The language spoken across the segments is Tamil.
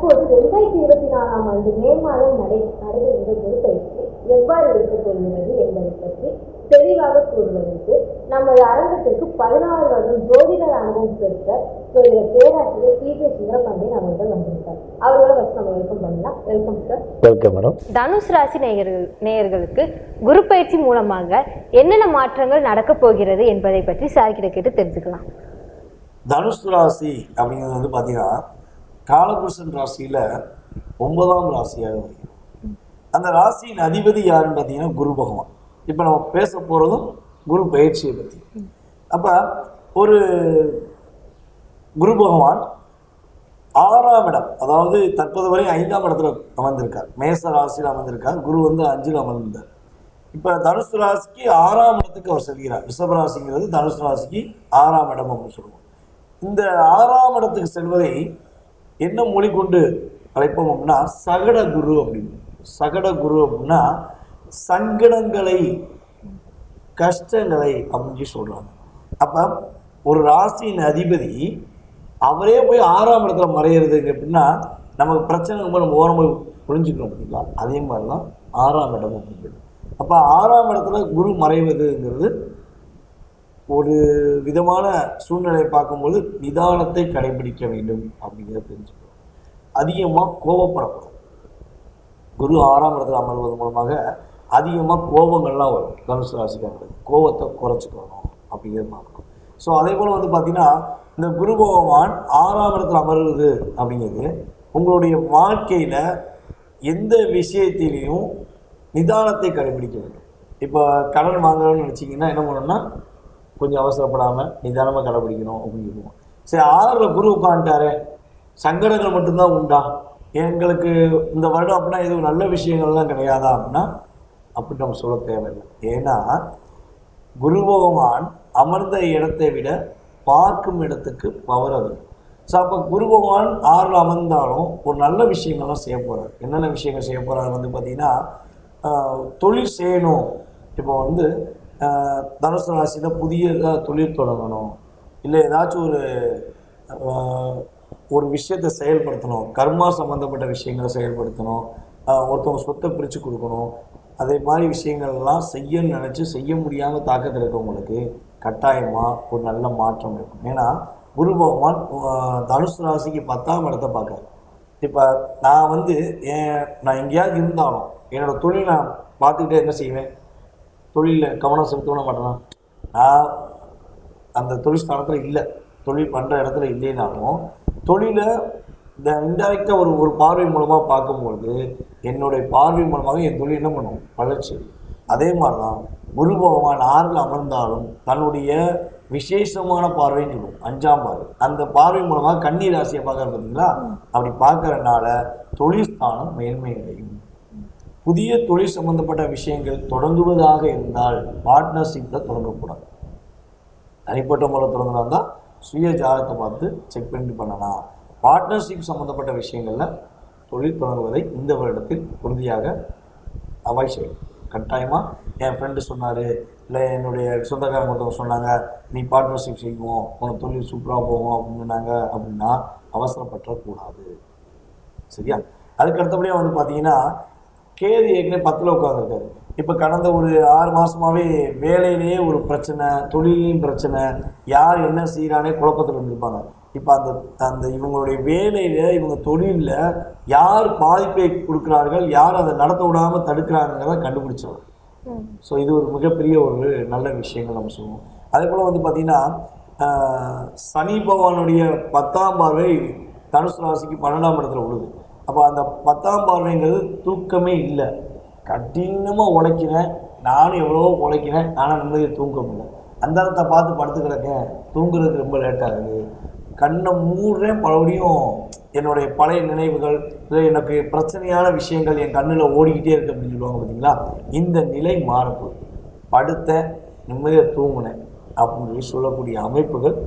இப்போது 2024ஆம் ஆண்டு மே மாதம் நடைபெறுகின்ற குருபெயர்ச்சி எவ்வாறு இருக்கப் போகிறது என்பதை பற்றி தெளிவாக கூறுவதற்கு நமது அரங்கத்திற்கு 16 வருடம் ஜோதிடர் அனுபவம் பெற்ற பேராசிரியர் பி.ஜே. சுந்தரபாண்டியன் அவர்கள் வந்திருக்கார். அவர்களோட ஃபர்ஸ்ட் நம்ம வெல்கம் பண்ணலாம். Welcome sir. Welcome madam. Dhanush ராசி நேயர்களுக்கு குரு பயிற்சி மூலமாக என்னென்ன மாற்றங்கள் நடக்க போகிறது என்பதை பற்றி சார் கிட்ட கேட்டு தெரிஞ்சுக்கலாம். தனுஷ் ராசி அப்படிங்கிறது வந்து பார்த்தீங்கன்னா காலபுருஷன் ராசியில் 9ஆம் ராசியாக வருகிறது. அந்த ராசியின் அதிபதி யாருன்னு பார்த்தீங்கன்னா குரு பகவான். இப்போ நம்ம பேச போகிறதும் குரு பயிற்சியை பற்றி. அப்போ ஒரு குரு பகவான் 6ஆம் இடம், அதாவது தற்போது வரை 5ஆம் இடத்துல அமர்ந்திருக்கார். மேச ராசியில் அமர்ந்திருக்கார். குரு வந்து 5ல் அமர்ந்தார். இப்போ தனுசு ராசிக்கு 6ஆம் இடத்துக்கு அவர் செல்கிறார். ரிஷப ராசிங்கிறது தனுசு ராசிக்கு 6ஆம் இடம் அப்படின்னு சொல்லுவோம். இந்த 6ஆம் இடத்துக்கு செல்வதை என்ன மொழி கொண்டு அழைப்போம் அப்படின்னா சகட குரு அப்படின்னு. சகட குரு அப்படின்னா சங்கடங்களை, கஷ்டங்களை அப்படின்னு சொல்கிறாங்க. அப்போ ஒரு ராசியின் அதிபதி அவரே போய் 6ஆம் இடத்துல மறையிறதுங்க அப்படின்னா நமக்கு பிரச்சனை ரொம்ப நம்ம ஓரமாக புரிஞ்சுக்கிறோம் பார்த்தீங்களா. அதே மாதிரி தான் 6ஆம் இடம் அப்படிங்கிறது. அப்போ 6ஆம் இடத்துல குரு மறைவதுங்கிறது ஒரு விதமான சூழ்நிலையை பார்க்கும்போது நிதானத்தை கடைபிடிக்க வேண்டும் அப்படிங்கிறத தெரிஞ்சுக்கணும். அதிகமாக கோபப்படக்கூடாது. குரு 6ஆம் இடத்துல அமர்வது மூலமாக அதிகமாக கோபங்கள்லாம் வரும். தனுசு ராசிக்காரர்கள் கோபத்தை குறைச்சிக்கணும் அப்படிங்கிறது பார்க்கணும். ஸோ அதே போல் வந்து பார்த்திங்கன்னா இந்த குரு பகவான் 6ஆம் இடத்துல அமர்வது அப்படிங்கிறது உங்களுடைய வாழ்க்கையில் எந்த விஷயத்திலையும் நிதானத்தை கடைபிடிக்க வேண்டும். இப்போ கடன் வாங்கணும்னு நினச்சிங்கன்னா என்ன பண்ணணும்னா கொஞ்சம் அவசரப்படாமல் நிதானமாக கடைபிடிக்கணும் அப்படின்னு சொல்லுவோம். சரி, 6ல் குரு உட்காந்துட்டாரு, சங்கடங்கள் மட்டும்தான் உண்டா, எங்களுக்கு இந்த வருடம் அப்படின்னா எதுவும் நல்ல விஷயங்கள்லாம் கிடையாதா அப்படின்னா அப்படி நம்ம சொல்ல தேவையில்லை. ஏன்னா குரு பகவான் அமர்ந்த இடத்தை விட பார்க்கும் இடத்துக்கு பவர் அது. ஸோ அப்போ குரு பகவான் 6ல் அமர்ந்தாலும் ஒரு நல்ல விஷயங்கள்லாம் செய்ய போகிறார். என்னென்ன விஷயங்கள் செய்ய போகிறார் வந்து பார்த்திங்கன்னா தொழில் செய்யணும். இப்போ வந்து தனுசு ராசியில் புதியதாக தொழில் தொடங்கணும், இல்லை ஏதாச்சும் ஒரு விஷயத்தை செயல்படுத்தணும், கர்மா சம்மந்தப்பட்ட விஷயங்களை செயல்படுத்தணும், ஒருத்தவங்க சொத்தை பிரித்து கொடுக்கணும், அதே மாதிரி விஷயங்கள்லாம் செய்யணும்னு நினச்சி செய்ய முடியாமல் தாக்கத்தில் இருக்கவங்களுக்கு கட்டாயமாக ஒரு நல்ல மாற்றம் இருக்கும். ஏன்னா குரு பகவான் தனுசு ராசிக்கு 10ஆம் இடத்தை பார்க்குறாரு. இப்போ நான் வந்து நான் எங்கேயாவது இருந்தாலும் என்னோடய தொழில் நான் பார்த்துக்கிட்டே என்ன செய்வேன், தொழிலில் கவனம் செலுத்தவும் மாட்டேன்னா, நான் அந்த தொழில் ஸ்தானத்தில் இல்லை, தொழில் பண்ணுற இடத்துல இல்லைனாலும் தொழிலை இந்த இன்டைரக்டாக ஒரு பார்வை மூலமாக பார்க்கும்பொழுது என்னுடைய பார்வை மூலமாக என் தொழில் என்ன பண்ணும், வளர்ச்சி. அதே மாதிரி தான் குரு பகவான் 6ல் அமர்ந்தாலும் தன்னுடைய விசேஷமான பார்வைன்னு சொல்லுவோம், 5ஆம் பார்வை, அந்த பார்வை மூலமாக கன்னி ராசியை பார்க்குறது பார்த்தீங்களா. அப்படி பார்க்கறதுனால தொழில் ஸ்தானம் மேன்மை அடையும். புதிய தொழில் சம்பந்தப்பட்ட விஷயங்கள் தொடங்குவதாக இருந்தால் பார்ட்னர்ஷிப்பில் தொடங்கக்கூடாது. தனிப்பட்ட முறையில் தொடங்குறதா இருந்தால் சுய ஜாதகத்தை பார்த்து செக் பண்ணி பண்ணலாம். பார்ட்னர்ஷிப் சம்மந்தப்பட்ட விஷயங்களில் தொழில் தொடங்குவதை இந்த வருடத்தில் உறுதியாக அவாய்ட் செய்யும். கட்டாயமாக என் ஃப்ரெண்டு சொன்னார், இல்லை என்னுடைய சொந்தக்காரங்க ஒருத்தவங்க சொன்னாங்க, நீ பார்ட்னர்ஷிப் செய்வோம், உனக்கு தொழில் சூப்பராக போகும் அப்படின்னாங்க அப்படின்னா அவசரப்பற்றக்கூடாது. சரியா? அதுக்கு அடுத்தபடியாக வந்து பார்த்தீங்கன்னா கேது ஏற்கனவே 10ல் உட்காந்துருக்காரு. இப்போ கடந்த ஒரு 6 மாதமாகவே வேலையிலேயே ஒரு பிரச்சனை, தொழிலையும் பிரச்சனை, யார் என்ன செய்கிறானே குழப்பத்தில் இருந்திருப்பாங்க. இப்போ அந்த இவங்களுடைய வேலையில், இவங்க தொழிலில் யார் பாதிப்பை கொடுக்குறார்கள், யார் அதை நடத்த விடாமல் தடுக்கிறாங்கிறத கண்டுபிடிச்சோம். ஸோ இது ஒரு மிகப்பெரிய ஒரு நல்ல விஷயங்கள் நம்ம சொல்லுவோம். அதே போல் வந்து பார்த்திங்கன்னா சனி பகவானுடைய 10ஆம் பார்வை தனுசு ராசிக்கு 12ஆம் இடத்துல விழுது. அப்போ அந்த 10ஆம் பார்வைங்கிறது தூக்கமே இல்லை. கடினமாக உழைக்கிறேன், நானும் எவ்வளவோ உழைக்கிறேன், ஆனால் நிம்மதியை தூங்க முடியல. அந்த இடத்த பார்த்து படுத்து கிடக்கேன், தூங்குறதுக்கு ரொம்ப லேட்டாகுது, கண்ணை மூடுறேன், பலபடியும் என்னுடைய பழைய நினைவுகள், இல்லை எனக்கு பிரச்சனையான விஷயங்கள் என் கண்ணில் ஓடிக்கிட்டே இருக்குது அப்படின்னு சொல்லுவாங்க பார்த்தீங்களா. இந்த நிலை மாறப்போகுது. படுத்தேன், நிம்மதியாக தூங்கினேன் அப்படின்னு சொல்லக்கூடிய அமைப்புகள்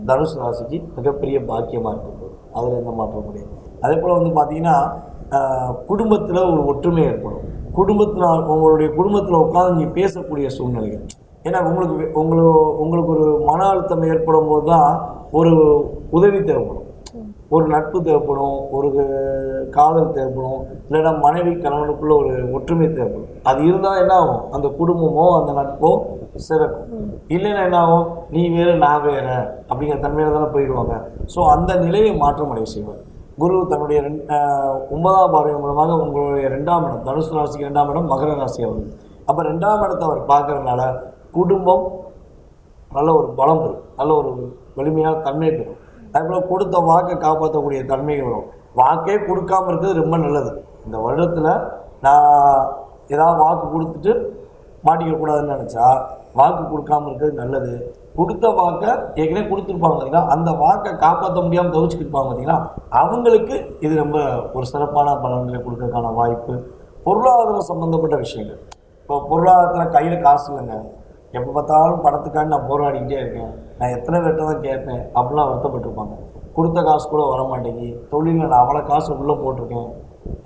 தனுசு ராசிக்கு மிகப்பெரிய பாக்கியமாக இருக்குது. அதில் எந்த மாற்றம் முடியாது. அதே போல் வந்து பார்த்திங்கன்னா குடும்பத்தில் ஒரு ஒற்றுமை ஏற்படும். உங்களுடைய குடும்பத்தில் உட்காந்து நீங்கள் பேசக்கூடிய சூழ்நிலைகள். ஏன்னா உங்களுக்கு ஒரு மன அழுத்தம் ஏற்படும் போது தான் ஒரு உதவி தேவைப்படும். ஒரு நட்பு தேவைப்படும், ஒரு காதல் தேவைப்படும், இல்லைன்னா மனைவி கணவனுக்குள்ள ஒரு ஒற்றுமை தேவைப்படும். அது இருந்தால் என்ன ஆகும், அந்த குடும்பமோ அந்த நட்போ சிறக்கும். இல்லைன்னா என்ன ஆகும், நீ வேறு நான் வேற அப்படிங்கிற தன்மையில தானே போயிடுவாங்க. ஸோ அந்த நிலையை மாற்றமடைய செய்வார் குரு. தன்னுடைய 9ஆம் பார்வை மூலமாக உங்களுடைய 2ஆம் இடம், தனுசு ராசிக்கு 2ஆம் இடம் மகர ராசியாக வருது. அப்போ 2ஆம் இடத்தை அவர் பார்க்கறதுனால குடும்பம் நல்ல ஒரு பலம் பெறும், நல்ல ஒரு வலிமையான தன்மை பெறும். அதுபோல் கொடுத்த வாக்கை காப்பாற்றக்கூடிய தன்மை வரும். வாக்கே கொடுக்காமல் இருக்கிறது ரொம்ப நல்லது. இந்த வருடத்தில் நான் ஏதாவது வாக்கு கொடுத்துட்டு மாட்டிக்கக்கூடாதுன்னு நினச்சா வாக்கு கொடுக்காமல் இருக்கிறது நல்லது. கொடுத்த வாக்கை ஏற்கனவே கொடுத்துருப்பாங்க பார்த்தீங்கன்னா, அந்த வாக்கை காப்பாற்ற முடியாமல் தவிச்சுக்கிருப்பாங்க பார்த்தீங்கன்னா, அவங்களுக்கு இது ரொம்ப ஒரு சிறப்பான பலன்களை கொடுக்கறதுக்கான வாய்ப்பு. பொருளாதாரம் சம்மந்தப்பட்ட விஷயங்கள், இப்போ பொருளாதாரத்தில் கையில் காசு இல்லைங்க, எப்போ பார்த்தாலும் பணத்துக்காண்டி நான் போராடிக்கிட்டே இருக்கேன், நான் எத்தனை பேர்ட்ட தான் கேட்பேன் அப்படிலாம் வருத்தப்பட்டிருப்பாங்க. கொடுத்த காசு கூட வர மாட்டேங்கி, தொழிலில் நான் அவ்வளோ காசு உள்ளே போட்டிருக்கேன்,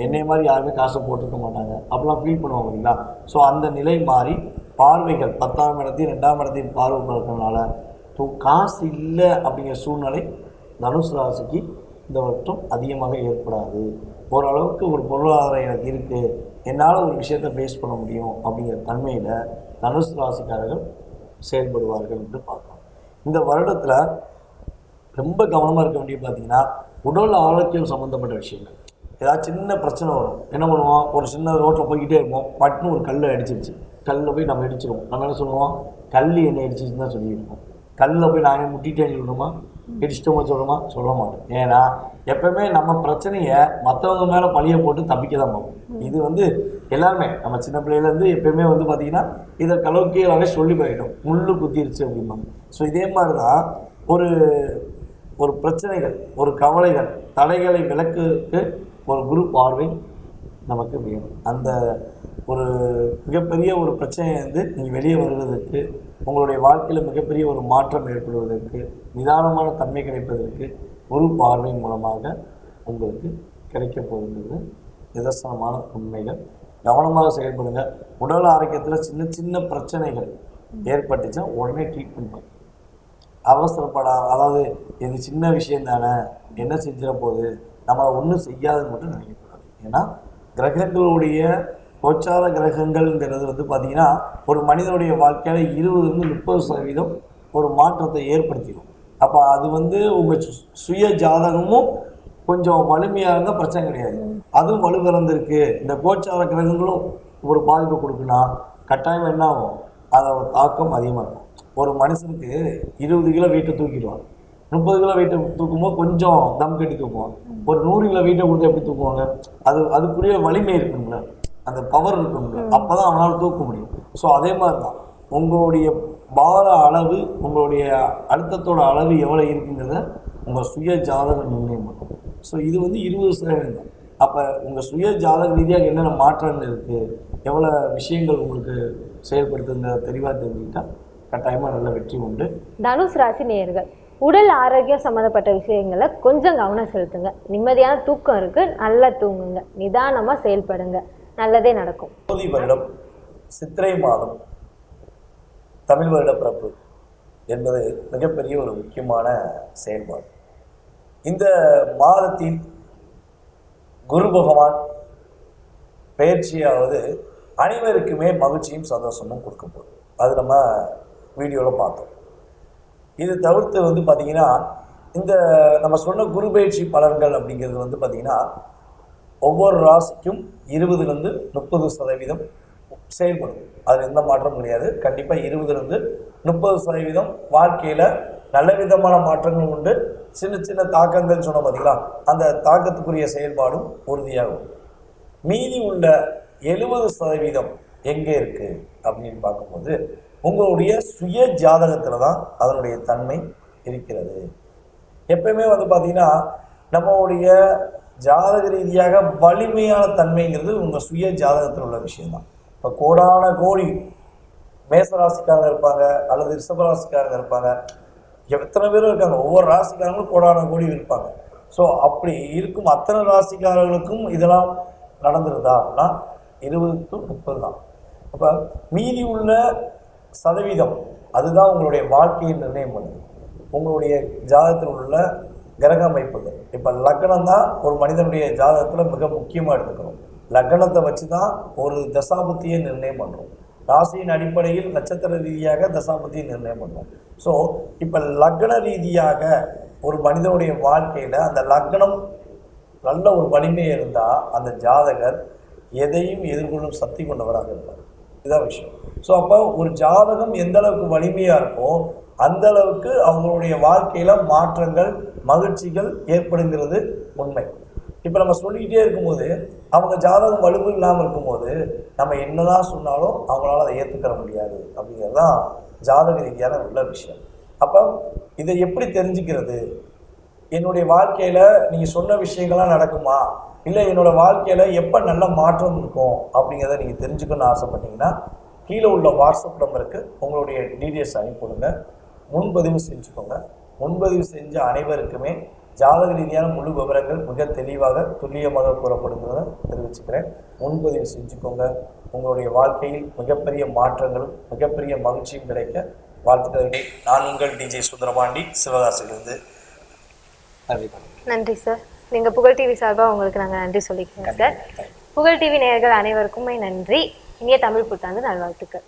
என்னை மாதிரி யாருமே காசை போட்டிருக்க மாட்டாங்க அப்படிலாம் ஃபீல் பண்ணுவாங்க இல்லைங்களா. ஸோ அந்த நிலை மாறி பார்வைகள் 10ஆம் இடத்தையும் 2ஆம் இடத்தையும் பார்வை பார்க்கறதுனால காசு இல்லை அப்படிங்கிற சூழ்நிலை தனுசு ராசிக்கு இந்த வருடம் அதிகமாக ஏற்படாது. ஓரளவுக்கு ஒரு பொருளாதாரம் எனக்கு இருக்குது, என்னால் ஒரு விஷயத்தை ஃபேஸ் பண்ண முடியும் அப்படிங்கிற தன்மையில் தனுசு ராசிக்காரர்கள் செயல்படுவார்கள் என்று பார்க்கலாம். இந்த வருடத்தில் ரொம்ப கவனமாக இருக்க வேண்டியது பார்த்தீங்கன்னா, உடல் ஆரோக்கியம் சம்மந்தப்பட்ட விஷயங்கள். ஏதாவது சின்ன பிரச்சனை வரும், என்ன பண்ணுவோம், ஒரு சின்ன ரோட்டில் போய்கிட்டே இருப்போம், பட்டுன்னு ஒரு கல்லை அடிச்சிருச்சு, கல்லில் போய் நம்ம இடிச்சிருவோம். நம்ம என்ன சொல்லுவோம், கல் என்னை இடிச்சிச்சுன்னு தான் சொல்லியிருக்கோம். கல்லில் போய் நாங்கள் முட்டிட்டேன்னு சொல்லணுமா, இடிச்சிட்டோமா சொல்லணுமா, சொல்ல மாட்டோம். ஏன்னா எப்பவுமே நம்ம பிரச்சனையை மற்றவங்க மேலே பழிய போட்டு தப்பிக்க தான் பார்ப்போம். இது எல்லாருமே நம்ம சின்ன பிள்ளையிலேருந்து எப்பயுமே பார்த்திங்கன்னா இதை கலோக்கியலாகவே சொல்லி போயிட்டோம், முள்ளு குத்திருச்சு அப்படிம்பாங்க. ஸோ இதே மாதிரி தான் ஒரு பிரச்சனைகள், ஒரு கவலைகள், தடைகளை விலக்குக்கு ஒரு குரு பார்வை நமக்கு வேணும். அந்த ஒரு மிகப்பெரிய ஒரு பிரச்சனையிலேருந்து நீங்கள் வெளியே வருவதற்கு, உங்களுடைய வாழ்க்கையில் மிகப்பெரிய ஒரு மாற்றம் ஏற்படுவதற்கு, நிதானமான தன்மை கிடைப்பதற்கு குரு பார்வை மூலமாக உங்களுக்கு கிடைக்க போகிறது நிதர்சனமான உண்மைகள். கவனமாக செயல்படுங்க. உடல் ஆரோக்கியத்தில் சின்ன சின்ன பிரச்சனைகள் ஏற்பட்டுச்சா உடனே ட்ரீட்மெண்ட் பண்ணுங்க. அதாவது இது சின்ன விஷயம் தானே, என்ன செஞ்சிட போகுது, நம்மளை ஒன்றும் செய்யாதுன்னு மட்டும் நினைக்கக்கூடாது. ஏன்னா கிரகங்களுடைய கோச்சார கிரகங்கள்ங்கிறது பார்த்திங்கன்னா ஒரு மனிதனுடைய வாழ்க்கையில் 20-30% ஒரு மாற்றத்தை ஏற்படுத்திடும். அப்போ அது உங்கள் சுய ஜாதகமும் கொஞ்சம் வலிமையாக இருந்தால் பிரச்சனை கிடையாது. அதுவும் வலுவிழந்திருக்கு, இந்த கோச்சார கிரகங்களும் ஒரு பாதிப்பை கொடுக்குன்னா கட்டாயம் என்ன ஆகும், அதோட தாக்கம் அதிகமாக இருக்கும். ஒரு மனுஷனுக்கு 20 கிலோ வெயிட்டை தூக்கிடுவாங்க, 30 கிலோ வெயிட்டை தூக்கும்போது கொஞ்சம் தம் கட்டி தூக்குவாங்க. ஒரு 100 கிலோ வெயிட்டை கொடுத்து எப்படி தூக்குவாங்க, அதுக்குரிய வலிமை இருக்குங்கள, அந்த பவர் இருக்குங்கள, அப்போ தான் அவனால் தூக்க முடியும். ஸோ அதே மாதிரி தான் உங்களுடைய பார அளவு, உங்களுடைய அழுத்தத்தோட அளவு எவ்வளோ இருக்குங்கிறத உங்கள் சுய ஜாதக நிர்ணயம் பண்ணும். ஸோ இது 20% தான். அப்போ உங்கள் சுய ஜாதக ரீதியாக என்னென்ன மாற்றங்கள் இருக்குது, எவ்வளோ விஷயங்கள் உங்களுக்கு செயல்படுத்துங்க தெளிவாக தெரிஞ்சுக்கிட்டால் கட்டாயமாக நல்ல வெற்றி உண்டு. தனுஷ் ராசி நேயர்கள், உடல் ஆரோக்கியம் சம்மந்தப்பட்ட விஷயங்களை கொஞ்சம் கவனம் செலுத்துங்க. நிம்மதியான தூக்கம் இருக்குது, நல்லா தூங்குங்க, நிதானமாக செயல்படுங்க, நல்லதே நடக்கும். வருடம் சித்திரை மாதம் தமிழ் வருட பிறப்பு என்பது மிகப்பெரிய ஒரு முக்கியமான செயல்பாடு. இந்த மாதத்தில் குரு பகவான் பயிற்சியாவது அனைவருக்குமே மகிழ்ச்சியும் சந்தோஷமும் கொடுக்க போகுது. அது நம்ம வீடியோவில் பார்த்தோம். இது தவிர்த்து பார்த்திங்கன்னா இந்த நம்ம சொன்ன குரு பயிற்சி பலன்கள் அப்படிங்கிறது பார்த்திங்கன்னா ஒவ்வொரு ராசிக்கும் 20-30% செயல்படும். அதில் எந்த மாற்றமும் கிடையாது. கண்டிப்பாக 20-30% வாழ்க்கையில் நல்ல விதமான மாற்றங்கள் உண்டு. சின்ன சின்ன தாக்கங்கள் சொன்ன பார்த்தீங்களா, அந்த தாக்கத்துக்குரிய செயல்பாடும் உறுதியாகும். மீதி உள்ள 70% எங்கே இருக்குது அப்படின்னு பார்க்கும்போது உங்களுடைய சுய ஜாதகத்தில் தான் அதனுடைய தன்மை இருக்கிறது. எப்பயுமே பார்த்தீங்கன்னா நம்மளுடைய ஜாதக ரீதியாக வலிமையான தன்மைங்கிறது உங்கள் சுய ஜாதகத்தில் உள்ள விஷயம்தான். இப்போ கோடான கோடி மேசராசிக்காரங்க இருப்பாங்க, அல்லது ரிஷபராசிக்காரங்க இருப்பாங்க, எத்தனை பேரும் இருக்காங்க, ஒவ்வொரு ராசிக்காரங்களும் கோடான கோடி இருப்பாங்க. ஸோ அப்படி இருக்கும் அத்தனை ராசிக்காரர்களுக்கும் இதெல்லாம் நடந்துருதா அப்படின்னா 20-30 தான். அப்போ மீதி உள்ள சதவீதம் அதுதான் உங்களுடைய வாழ்க்கையை நிர்ணயம் பண்ணுது. உங்களுடைய ஜாதகத்தில் உள்ள கிரக அமைப்புகள். இப்போ லக்னம் தான் ஒரு மனிதனுடைய ஜாதகத்தில் மிக முக்கியமாக எடுத்துக்கணும். லக்னத்தை வச்சு தான் ஒரு தசாபுத்தியை நிர்ணயம் பண்ணுறோம். ராசியின் அடிப்படையில் நட்சத்திர ரீதியாக தசாபுத்தியை நிர்ணயம் பண்ணுறோம். ஸோ இப்போ லக்ன ரீதியாக ஒரு மனிதனுடைய வாழ்க்கையில் அந்த லக்னம் நல்ல ஒரு வலிமை இருந்தால் அந்த ஜாதகர் எதையும் எதிர்கொள்ளும் சக்தி கொண்டவராக இருப்பார். இதுதான் விஷயம். ஸோ அப்போ ஒரு ஜாதகம் எந்த அளவுக்கு வலிமையாக இருக்கோ அந்த அளவுக்கு அவங்களுடைய வாழ்க்கையில் மாற்றங்கள் மகிழ்ச்சிகள் ஏற்படுங்கிறது உண்மை. இப்போ நம்ம சொல்லிக்கிட்டே இருக்கும்போது அவங்க ஜாதகம் வலுவு இல்லாமல் இருக்கும்போது நம்ம என்னதான் சொன்னாலும் அவங்களால அதை ஏற்றுக்கிற முடியாது அப்படிங்கிறது தான் ஜாதக ரீதியான உள்ள விஷயம். அப்போ இதை எப்படி தெரிஞ்சுக்கிறது? என்னுடைய வாழ்க்கையில் நீங்கள் சொன்ன விஷயங்கள்லாம் நடக்குமா, இல்லை என்னோடய வாழ்க்கையில் எப்போ நல்ல மாற்றம் இருக்கும் அப்படிங்கிறத நீங்கள் தெரிஞ்சுக்கணும்னு ஆசைப்பட்டீங்கன்னா கீழே உள்ள வாட்ஸ்அப் நம்பருக்கு உங்களுடைய டீட்டெயில்ஸ் அனுப்பிவிடுங்க. முன்பதிவு செஞ்சுக்கோங்க. முன்பதிவு செஞ்ச அனைவருக்குமே ஜாதக ரீதியான முழு விவரங்கள் மிக தெளிவாக துல்லியமாக கூறப்படுங்கிறத தெரிவிச்சுக்கிறேன். முன்பதிவு செஞ்சுக்கோங்க. உங்களுடைய வாழ்க்கையில் மிகப்பெரிய மாற்றங்களும் மிகப்பெரிய மகிழ்ச்சியும் கிடைக்க வாழ்த்துக்களை. நான் உங்கள் டிஜே சுந்தரபாண்டி, சிவகாசியிலிருந்து. நன்றி சார். நீங்கள் புகழ் டிவி சார்பாக உங்களுக்கு நாங்கள் நன்றி சொல்லிக்கிறோம் சார். புகழ் டிவி நேயர்கள் அனைவருக்குமே நன்றி. இனிய தமிழ் புத்தாண்டு நல்வாழ்த்துக்கள்.